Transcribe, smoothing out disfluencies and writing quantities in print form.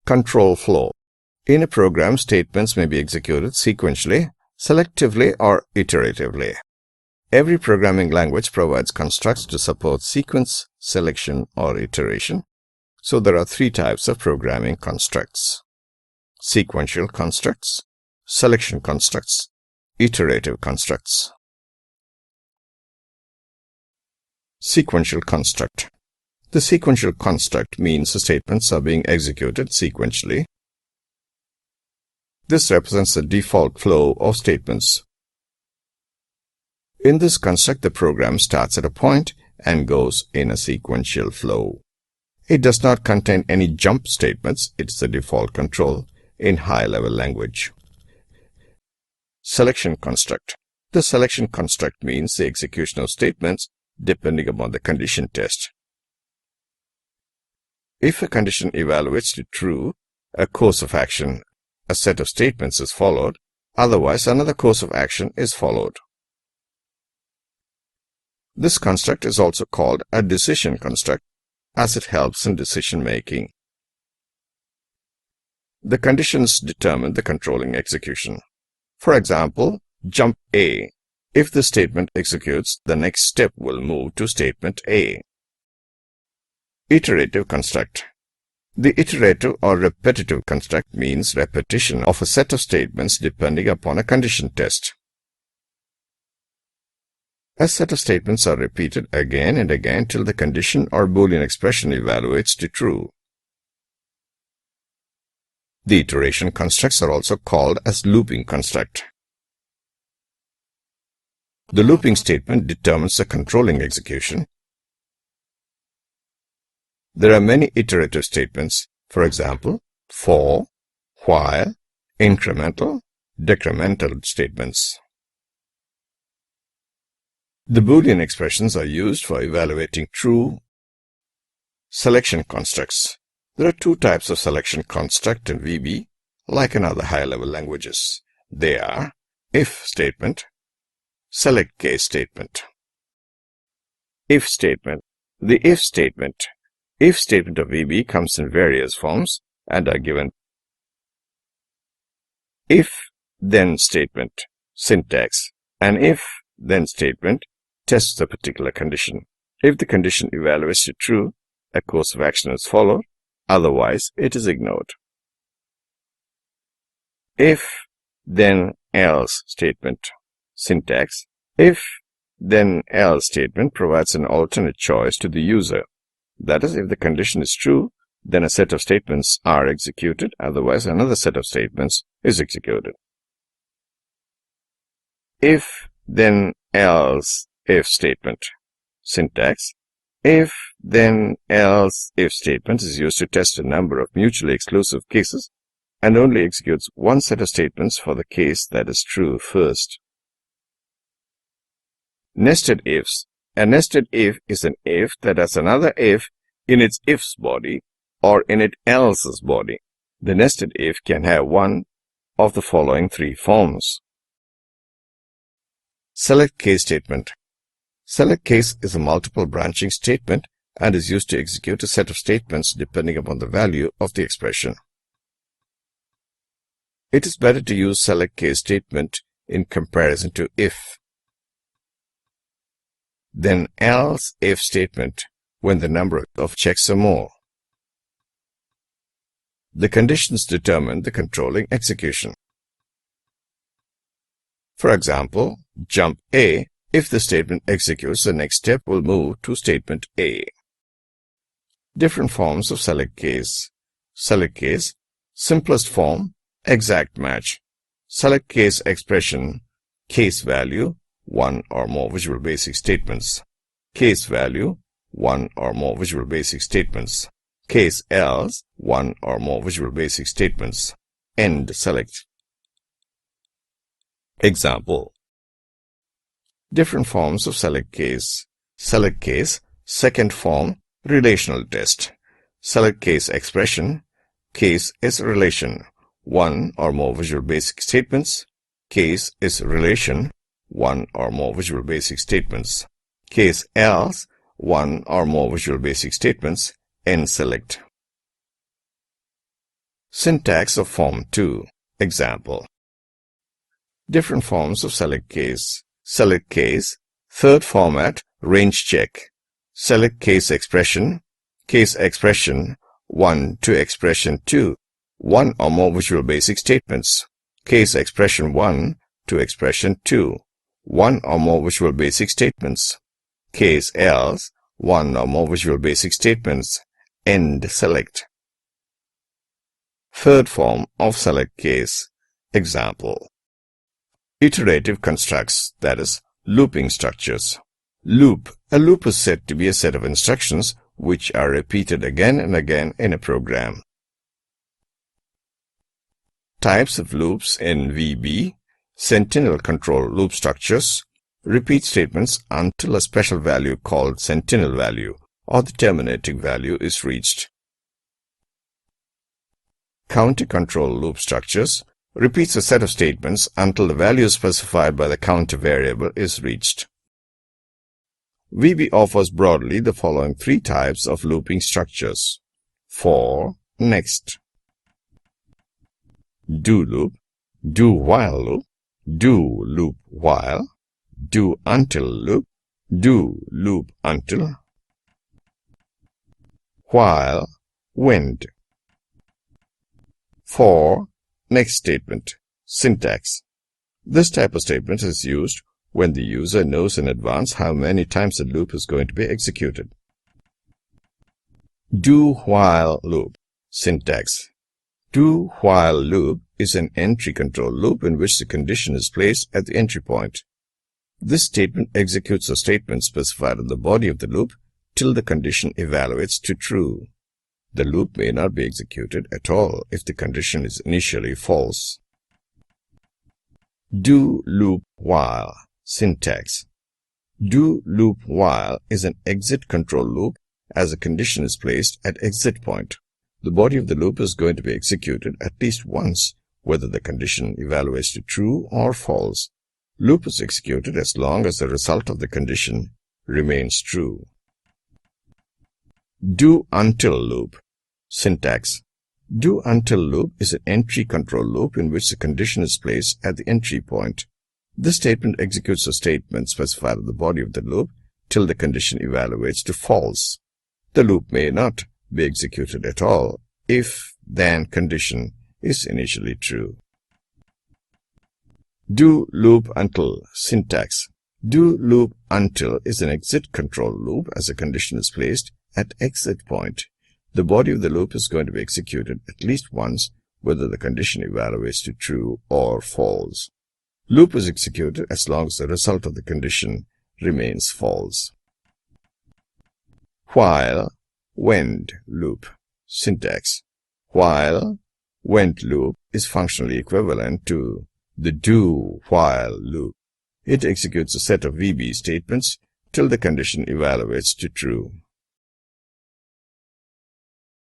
Control flow. In a program, statements may be executed sequentially, selectively, or iteratively. Every programming language provides constructs to support sequence, selection, or iteration. So there are three types of programming constructs: sequential constructs, selection constructs, iterative constructs. Sequential construct. The sequential construct means the statements are being executed sequentially. This represents the default flow of statements. In this construct, the program starts at a point and goes in a sequential flow. It does not contain any jump statements. It's the default control in high-level language. Selection construct. The selection construct means the execution of statements depending upon the condition test. If a condition evaluates to true, a course of action, a set of statements is followed. Otherwise, another course of action is followed. This construct is also called a decision construct, as it helps in decision making. The conditions determine the controlling execution. For example, jump A. If the statement executes, the next step will move to statement A. Iterative construct. The iterative or repetitive construct means repetition of a set of statements depending upon a condition test. A set of statements are repeated again and again till the condition or Boolean expression evaluates to true. The iteration constructs are also called as looping construct. The looping statement determines the controlling execution. There are many iterative statements, for example, for, while, incremental, decremental statements. The Boolean expressions are used for evaluating true. Selection constructs. There are two types of selection construct in VB, like in other high-level languages. They are if statement, select case statement. If statement. The if statement of VB comes in various forms and are given: if then statement, syntax. An if then statement tests a particular condition. If the condition evaluates to true, a course of action is followed. Otherwise, it is ignored. If then else statement, syntax. If then else statement provides an alternate choice to the user. That is, if the condition is true, then a set of statements are executed. Otherwise, another set of statements is executed. If then else if statement, syntax. If then else if statement is used to test a number of mutually exclusive cases and only executes one set of statements for the case that is true first. Nested ifs. A nested if is an if that has another if in its if's body or in its else's body. The nested if can have one of the following three forms. Select case statement. Select case is a multiple branching statement and is used to execute a set of statements depending upon the value of the expression. It is better to use select case statement in comparison to if. Then else if statement when the number of checks are more. The conditions determine the controlling execution. For example, jump A. If the statement executes, the next step will move to statement A. Different forms of select case. Select case, simplest form, exact match. Select case expression, case value, one or more Visual Basic statements. Case value, one or more Visual Basic statements. Case else, one or more Visual Basic statements. End select. Example. Different forms of select case. Select case, second form, relational test. Select case expression, case is relation, one or more Visual Basic statements. Case is relation, one or more Visual Basic statements. Case else, one or more Visual Basic statements. End select. Syntax of Form 2. Example. Different forms of select case. Select case. Third format, range check. Select case expression. Case expression 1 to expression 2. One or more visual basic statements. Case expression 1 to expression 2. One or more visual basic statements. Case else, one or more visual basic statements. End select. Third form of select case. Example. Iterative constructs, that is, looping structures. Loop. A loop is said to be a set of instructions which are repeated again and again in a program. Types of loops in VB. Sentinel control loop structures. Repeat statements until a special value called sentinel value or the terminating value is reached. Counter control loop structures. Repeats a set of statements until the value specified by the counter variable is reached. VB offers broadly the following three types of looping structures. For, next. Do loop, do while loop, do loop while, do until loop, do loop until, while, wend. For, next statement. Syntax. This type of statement is used when the user knows in advance how many times the loop is going to be executed. Do while loop. Syntax. Do while loop is an entry control loop in which the condition is placed at the entry point. This statement executes a statement specified in the body of the loop till the condition evaluates to true. The loop may not be executed at all if the condition is initially false. Do loop while. Syntax. Do loop while is an exit control loop as a condition is placed at exit point. The body of the loop is going to be executed at least once, whether the condition evaluates to true or false. Loop is executed as long as the result of the condition remains true. Do until loop. Syntax. Do until loop is an entry control loop in which the condition is placed at the entry point. This statement executes a statement specified in the body of the loop till the condition evaluates to false. The loop may not be executed at all if then condition is initially true. Do loop until. Syntax. Do loop until is an exit control loop as a condition is placed at exit point. The body of the loop is going to be executed at least once, whether the condition evaluates to true or false. Loop is executed as long as the result of the condition remains false. While, wend loop. Syntax. While, wend loop is functionally equivalent to the do while loop. It executes a set of VB statements till the condition evaluates to true.